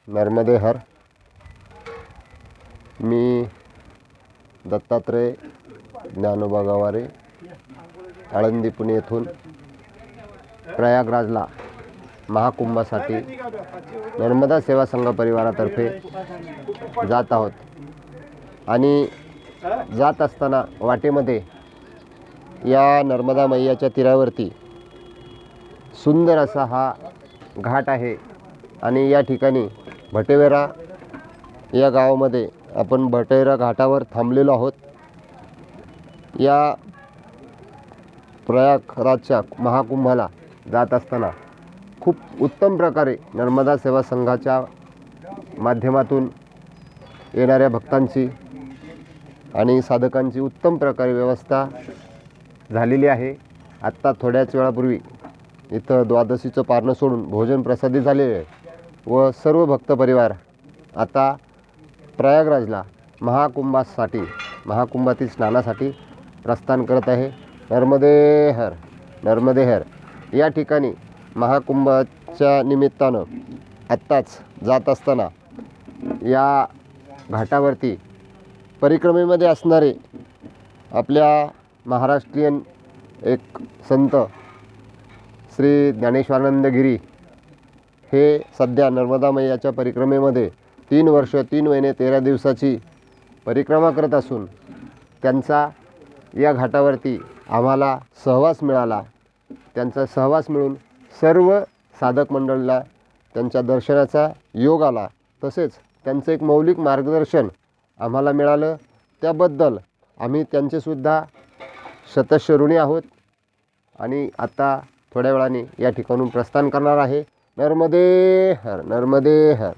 नर्मदे हर. मी दत्तात्रय ज्ञानोबा गवारे आळंदी पुणे येथून प्रयागराजला महाकुंभासाठी नर्मदा सेवा संघ परिवारातर्फे जात आहोत. आणि जात असताना वाटेमध्ये या नर्मदा मैयाच्या तीरावरती सुंदर असा हा घाट आहे. आणि या ठिकाणी भटेवेरा या गावामध्ये आपण भटेवेरा घाटावर थांबलेलो आहोत. या प्रयागराजच्या महाकुंभाला जात असताना खूप उत्तम प्रकारे नर्मदा सेवा संघाच्या माध्यमातून येणाऱ्या भक्तांची आणि साधकांची उत्तम प्रकारे व्यवस्था झालेली आहे. आत्ता थोड्याच वेळापूर्वी इथं द्वादशीचं पारणं सोडून भोजन प्रसादित झालेले आहे व सर्व भक्त परिवार आता प्रयागराजला महाकुंभातील स्नानासाठी प्रस्थान करत आहे. नर्मदे हर, नर्मदे हर. या ठिकाणी महाकुंभाच्या निमित्तानं आत्ताच जात असताना या घाटावरती परिक्रमेमध्ये असणारे आपल्या महाराष्ट्रीयन एक संत श्री ज्ञानेश्वरानंद गिरी हे सध्या नर्मदा मैयाच्या परिक्रमेमध्ये 3 वर्ष 3 महिने 13 दिवसाची परिक्रमा करत असून त्यांचा या घाटावरती आम्हाला सहवास मिळाला. त्यांचा सहवास मिळून सर्व साधक मंडळीला त्यांच्या दर्शनाचा योग आला. तसेच त्यांचं एक मौलिक मार्गदर्शन आम्हाला मिळालं. त्याबद्दल आम्ही त्यांचेसुद्धा शतश ऋणी आहोत. आणि आता थोड्या वेळाने या ठिकाणून प्रस्थान करणार आहे. नर्मदे हर, नर्मदे हर.